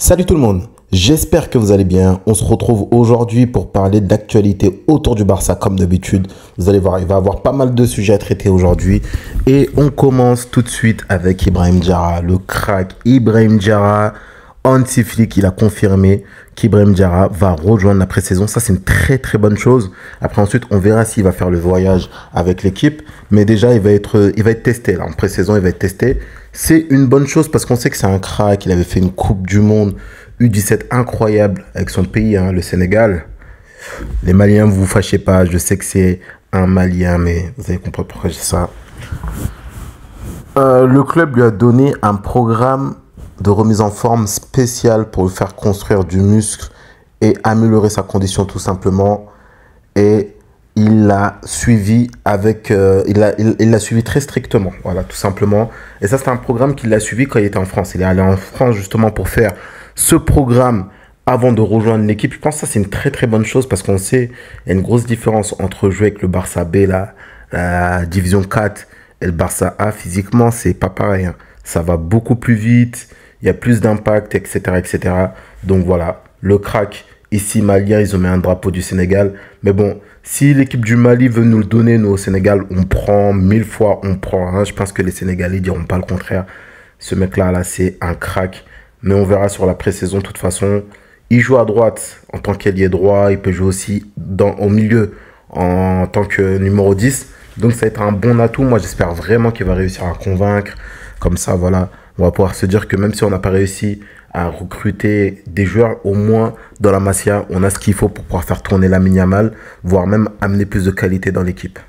Salut tout le monde, j'espère que vous allez bien. On se retrouve aujourd'hui pour parler d'actualité autour du Barça comme d'habitude. Vous allez voir, il va y avoir pas mal de sujets à traiter aujourd'hui. Et on commence tout de suite avec Ibrahim Diarra, le crack Ibrahim Diarra. Hansi Flick, il a confirmé qu'Ibrahim Diarra va rejoindre la pré-saison. Ça, c'est une très très bonne chose. Après, ensuite, on verra s'il va faire le voyage avec l'équipe. Mais déjà, il va être testé. Là. En pré-saison, il va être testé. C'est une bonne chose parce qu'on sait que c'est un crack. Il avait fait une Coupe du Monde U17 incroyable avec son pays, hein, le Sénégal. Les Maliens, vous vous fâchez pas. Je sais que c'est un Malien, mais vous allez comprendre pourquoi je dis ça. Le club lui a donné un programme de remise en forme spéciale pour le faire construire du muscle et améliorer sa condition tout simplement. Et il l'a suivi il l'a suivi très strictement, voilà, tout simplement. Et ça, c'est un programme qu'il a suivi quand il était en France. Il est allé en France justement pour faire ce programme avant de rejoindre l'équipe. Je pense que ça, c'est une très très bonne chose parce qu'on sait, il y a une grosse différence entre jouer avec le Barça B, la division 4, et le Barça A. Physiquement, c'est pas pareil, hein. Ça va beaucoup plus vite. Il y a plus d'impact, etc., etc. Donc voilà, le crack, ici, malien, ils ont mis un drapeau du Sénégal. Mais bon, si l'équipe du Mali veut nous le donner, nous, au Sénégal, on prend 1000 fois, on prend. Hein. Je pense que les Sénégalais diront pas le contraire. Ce mec-là, là, c'est un crack. Mais on verra sur la pré-saison, de toute façon. Il joue à droite en tant qu'ailier droit. Il peut jouer aussi au milieu en tant que numéro 10. Donc, ça va être un bon atout. Moi, j'espère vraiment qu'il va réussir à convaincre. Comme ça, voilà. On va pouvoir se dire que même si on n'a pas réussi à recruter des joueurs, au moins dans la Masia, on a ce qu'il faut pour pouvoir faire tourner Lamine Yamal, voire même amener plus de qualité dans l'équipe.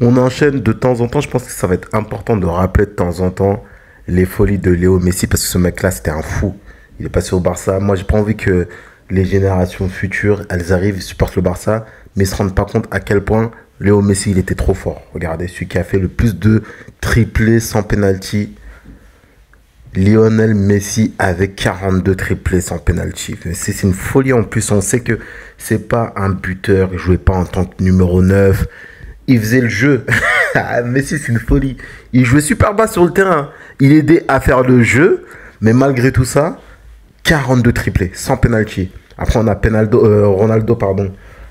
On enchaîne de temps en temps, je pense que ça va être important de rappeler de temps en temps les folies de Léo Messi, parce que ce mec-là, c'était un fou. Il est passé au Barça. Moi, j'ai pas envie que les générations futures, elles arrivent, supportent le Barça, mais ne se rendent pas compte à quel point Léo Messi, il était trop fort. Regardez, celui qui a fait le plus de triplés sans penalty. Lionel Messi avec 42 triplés sans penalty. C'est une folie en plus. On sait que c'est pas un buteur. Il jouait pas en tant que numéro 9. Il faisait le jeu. Messi, c'est une folie. Il jouait super bas sur le terrain. Il aidait à faire le jeu. Mais malgré tout ça, 42 triplés sans penalty. Après, on a Ronaldo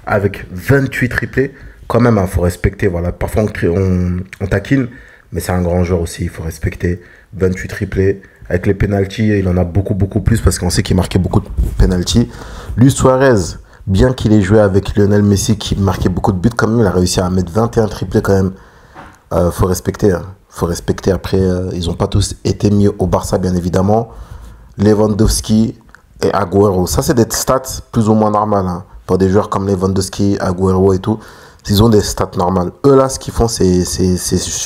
avec 28 triplés. Quand même, il faut respecter. Voilà. Parfois, on taquine. Mais c'est un grand joueur aussi, il faut respecter. 28 triplés. Avec les pénaltys, il en a beaucoup, beaucoup plus parce qu'on sait qu'il marquait beaucoup de pénaltys. Luis Suarez, bien qu'il ait joué avec Lionel Messi qui marquait beaucoup de buts, quand même, il a réussi à mettre 21 triplés quand même. Faut respecter. Hein. Faut respecter. Après, ils n'ont pas tous été mis au Barça, bien évidemment. Lewandowski et Agüero. Ça, c'est des stats plus ou moins normales. Hein. Pour des joueurs comme Lewandowski, Agüero et tout. Ils ont des stats normales. Eux, là, ce qu'ils font, c'est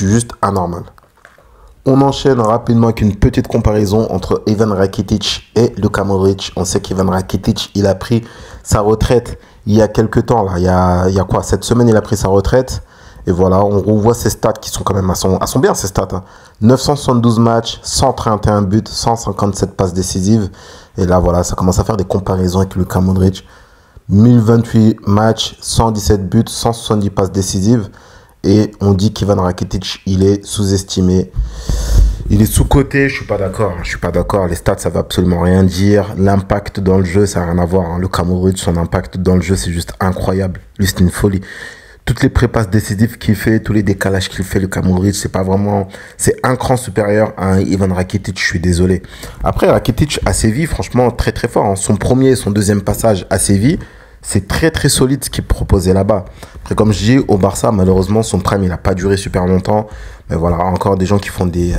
juste anormal. On enchaîne rapidement avec une petite comparaison entre Ivan Rakitic et Luka Modric. On sait qu'Ivan Rakitic, il a pris sa retraite il y a quelques temps. Là. Il y a quoi? Cette semaine, il a pris sa retraite. Et voilà, on revoit ses stats qui sont quand même à son bien, ses stats. Hein. 972 matchs, 131 buts, 157 passes décisives. Et là, voilà, ça commence à faire des comparaisons avec Luka Modric. 1028 matchs, 117 buts, 170 passes décisives. Et on dit qu'Ivan Rakitic, il est sous-estimé. Il est sous-coté, je suis pas d'accord. Je suis pas d'accord. Les stats, ça veut absolument rien dire. L'impact dans le jeu, ça n'a rien à voir. Hein. Le Modric, son impact dans le jeu, c'est juste incroyable. Lui, c'est une folie. Toutes les prépasses décisives qu'il fait, tous les décalages qu'il fait, le Modric, c'est pas vraiment... C'est un cran supérieur à un Ivan Rakitic, je suis désolé. Après, Rakitic à Séville, franchement, très très fort. Hein. Son premier et son deuxième passage à Séville, c'est très très solide ce qu'il proposait là-bas. Après, comme je dis, au Barça, malheureusement, son prime, il n'a pas duré super longtemps. Mais voilà, encore des gens qui font des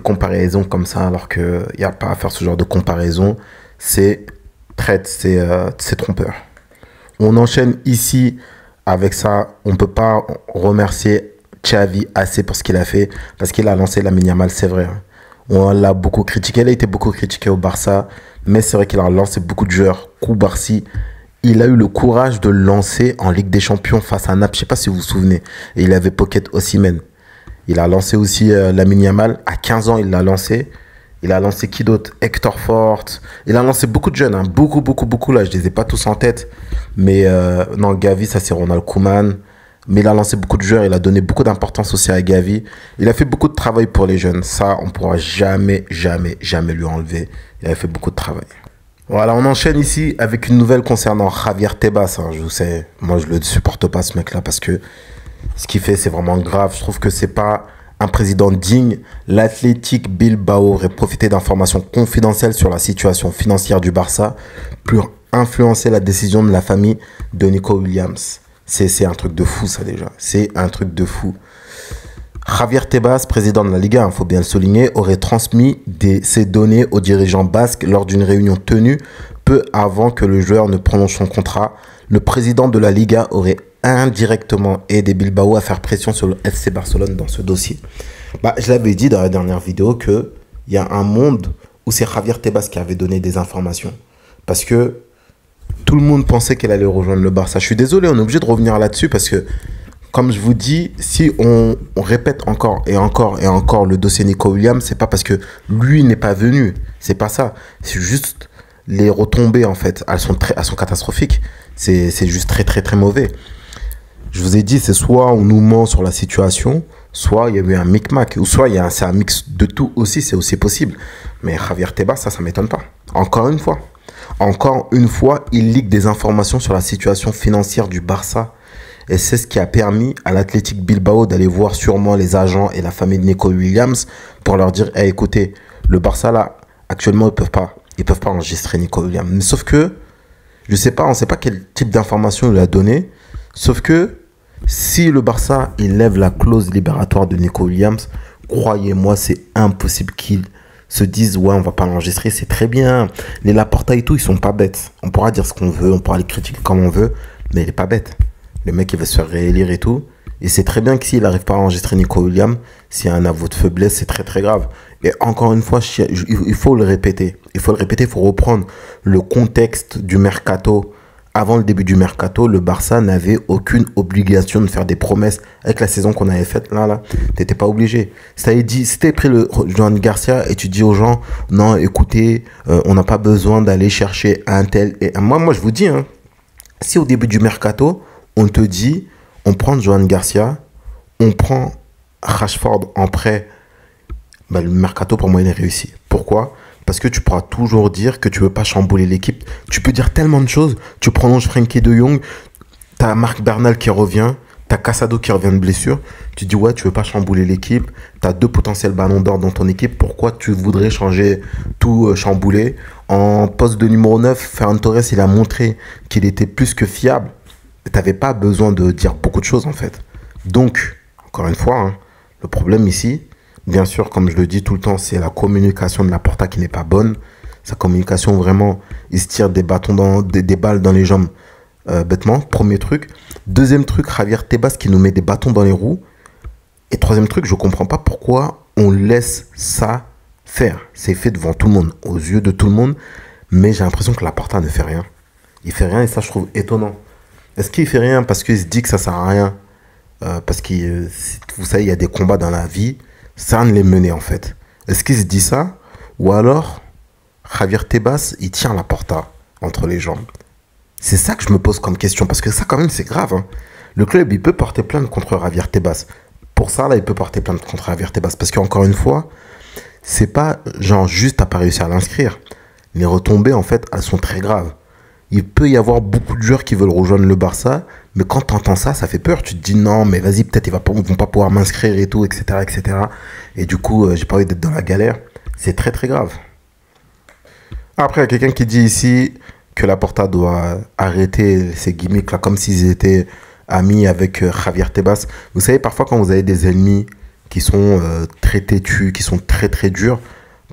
comparaisons comme ça, alors qu'il n'y a pas à faire ce genre de comparaison. C'est trompeur. On enchaîne ici avec ça. On ne peut pas remercier Xavi assez pour ce qu'il a fait, parce qu'il a lancé Lamine Yamal, c'est vrai. Hein. On l'a beaucoup critiqué. Il a été beaucoup critiqué au Barça, mais c'est vrai qu'il a lancé beaucoup de joueurs. Koubarsi, il a eu le courage de le lancer en Ligue des Champions face à Naples. Je ne sais pas si vous vous souvenez. Et il avait Pocket Osimhen. Il a lancé aussi Lamine Yamal. À 15 ans, il l'a lancé. Il a lancé qui d'autre? Hector Fort. Il a lancé beaucoup de jeunes. Hein. Beaucoup. Là, je ne les ai pas tous en tête. Mais non, Gavi, ça c'est Ronald Koeman. Mais il a lancé beaucoup de joueurs. Il a donné beaucoup d'importance aussi à Gavi. Il a fait beaucoup de travail pour les jeunes. Ça, on ne pourra jamais lui enlever. Il a fait beaucoup de travail. Voilà, on enchaîne ici avec une nouvelle concernant Javier Tebas. Hein, je sais, moi je le supporte pas ce mec-là parce que ce qu'il fait c'est vraiment grave. Je trouve que c'est pas un président digne. L'Athletic Bilbao aurait profité d'informations confidentielles sur la situation financière du Barça pour influencer la décision de la famille de Nico Williams. C'est un truc de fou ça déjà. C'est un truc de fou. Javier Tebas, président de la Liga, il faut bien le souligner, aurait transmis ces données aux dirigeants basques lors d'une réunion tenue peu avant que le joueur ne prolonge son contrat. Le président de la Liga aurait indirectement aidé Bilbao à faire pression sur le FC Barcelone dans ce dossier. Je l'avais dit dans la dernière vidéo qu'il y a un monde où c'est Javier Tebas qui avait donné des informations. Parce que tout le monde pensait qu'elle allait rejoindre le Barça. Je suis désolé, on est obligé de revenir là-dessus parce que comme je vous dis, si on répète encore et encore et encore le dossier Nico Williams, c'est pas parce que lui n'est pas venu. C'est pas ça. C'est juste les retombées, en fait. Elles sont catastrophiques. C'est juste très, très, très mauvais. Je vous ai dit, c'est soit on nous ment sur la situation, soit il y a eu un micmac, ou soit c'est un mix de tout aussi, c'est aussi possible. Mais Javier Tebas, ça m'étonne pas. Encore une fois, il leak des informations sur la situation financière du Barça. Et c'est ce qui a permis à l'Athletic Bilbao d'aller voir sûrement les agents et la famille de Nico Williams pour leur dire hey, écoutez, le Barça là, actuellement, ils peuvent pas enregistrer Nico Williams. Mais sauf que, je sais pas, on sait pas quel type d'information il a donné. Sauf que, si le Barça, il lève la clause libératoire de Nico Williams, croyez-moi, c'est impossible qu'ils se disent ouais, on va pas l'enregistrer, c'est très bien. Les Laporta et tout, ils sont pas bêtes. On pourra dire ce qu'on veut, on pourra les critiquer comme on veut, mais il est pas bête. Le mec, il va se faire réélire et tout. Et c'est très bien que s'il n'arrive pas à enregistrer Nico Williams, s'il y a un aveu de faiblesse, c'est très très grave. Et encore une fois, il faut le répéter. Il faut reprendre le contexte du mercato. Avant le début du mercato, le Barça n'avait aucune obligation de faire des promesses. Avec la saison qu'on avait faite, là, t'étais pas obligé. Si t'avais pris le Joan Garcia et tu dis aux gens, non, écoutez, on n'a pas besoin d'aller chercher un tel. Et moi, je vous dis, hein, si au début du mercato, on te dit, on prend Joan Garcia, on prend Rashford en prêt, le mercato pour moi il est réussi. Pourquoi ? Parce que tu pourras toujours dire que tu ne veux pas chambouler l'équipe. Tu peux dire tellement de choses. Tu prolonges Frenkie de Jong, tu as Marc Bernal qui revient, tu as Casado qui revient de blessure. Tu dis ouais, tu veux pas chambouler l'équipe, tu as 2 potentiels ballons d'or dans ton équipe. Pourquoi tu voudrais changer tout, chambouler ? En poste de numéro 9, Ferran Torres, il a montré qu'il était plus que fiable. Tu n'avais pas besoin de dire beaucoup de choses en fait. Donc, encore une fois, hein, le problème ici, bien sûr, comme je le dis tout le temps, c'est la communication de Laporta qui n'est pas bonne. Sa communication, vraiment, il se tire des balles dans les jambes bêtement. Premier truc. Deuxième truc, Javier Tebas qui nous met des bâtons dans les roues. Et troisième truc, je ne comprends pas pourquoi on laisse ça faire. C'est fait devant tout le monde, aux yeux de tout le monde. Mais j'ai l'impression que Laporta ne fait rien. Il fait rien et ça, je trouve étonnant. Est-ce qu'il fait rien parce qu'il se dit que ça sert à rien parce que, vous savez, il y a des combats dans la vie, ça ne les mener en fait. Est-ce qu'il se dit ça? Ou alors, Javier Tebas, il tient Laporta entre les jambes. C'est ça que je me pose comme question, parce que ça quand même c'est grave. Hein. Le club, il peut porter plainte contre Javier Tebas. Pour ça, là, il peut porter plainte contre Javier Tebas. Parce qu'encore une fois, c'est pas genre juste t'as pas réussi à l'inscrire. Les retombées, en fait, elles sont très graves. Il peut y avoir beaucoup de joueurs qui veulent rejoindre le Barça, mais quand tu entends ça, ça fait peur. Tu te dis non, mais vas-y, peut-être ils vont pas pouvoir m'inscrire et tout, etc., etc. Et du coup, j'ai pas envie d'être dans la galère. C'est très, très grave. Après, il y a quelqu'un qui dit ici que Laporta doit arrêter ces gimmicks là, comme s'ils étaient amis avec Javier Tebas. Vous savez, parfois, quand vous avez des ennemis qui sont très têtus, qui sont très, très durs,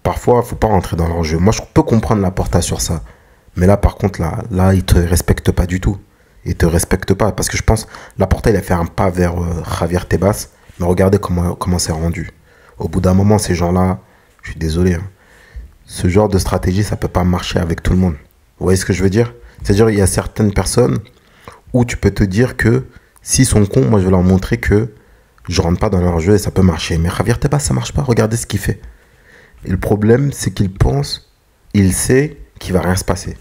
parfois, il ne faut pas rentrer dans leur jeu. Moi, je peux comprendre Laporta sur ça. Mais là, par contre, là, il te respecte pas du tout. Il te respecte pas. Parce que je pense, Laporta, il a fait un pas vers Javier Tebas. Mais regardez comment c'est rendu. Au bout d'un moment, ces gens-là, je suis désolé. Hein, ce genre de stratégie, ça peut pas marcher avec tout le monde. Vous voyez ce que je veux dire? C'est-à-dire, il y a certaines personnes où tu peux te dire que s'ils sont cons, moi, je vais leur montrer que je rentre pas dans leur jeu et ça peut marcher. Mais Javier Tebas, ça marche pas. Regardez ce qu'il fait. Et le problème, c'est qu'il pense, il sait qu'il va rien se passer.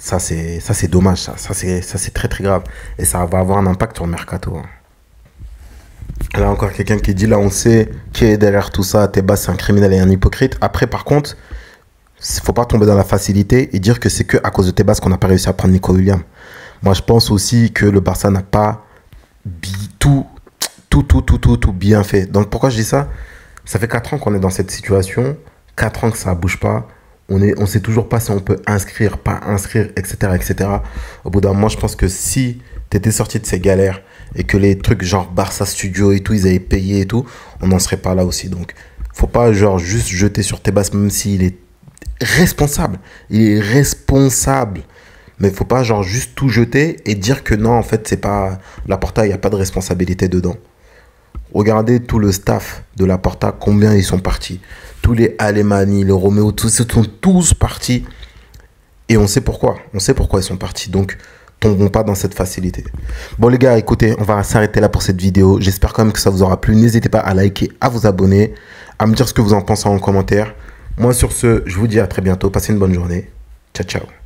Ça c'est dommage, ça c'est très très grave. Et ça va avoir un impact sur le mercato. Hein. Là encore quelqu'un qui dit, là on sait qui est derrière tout ça, Tebas c'est un criminel et un hypocrite. Après par contre, faut pas tomber dans la facilité et dire que c'est que à cause de Tebas qu'on n'a pas réussi à prendre Nico Williams. Moi, je pense aussi que le Barça n'a pas tout bien fait. Donc, pourquoi je dis ça? Ça fait 4 ans qu'on est dans cette situation. 4 ans que ça ne bouge pas. On sait toujours pas si on peut inscrire, pas inscrire, etc., etc. Au bout d'un moment, je pense que si tu étais sorti de ces galères et que les trucs genre Barça Studio et tout, ils avaient payé et tout, on n'en serait pas là aussi. Donc, faut pas genre juste jeter sur Tebas, même s'il est responsable. Il est responsable. Mais il faut pas genre juste tout jeter et dire que non, en fait, c'est pas Laporta, il n'y a pas de responsabilité dedans. Regardez tout le staff de Laporta, combien ils sont partis. Tous les Alemani, les Roméo, tous, ils sont tous partis. Et on sait pourquoi. On sait pourquoi ils sont partis. Donc, tombons pas dans cette facilité. Bon les gars, écoutez, on va s'arrêter là pour cette vidéo. J'espère quand même que ça vous aura plu. N'hésitez pas à liker, à vous abonner, à me dire ce que vous en pensez en commentaire. Moi sur ce, je vous dis à très bientôt. Passez une bonne journée. Ciao, ciao.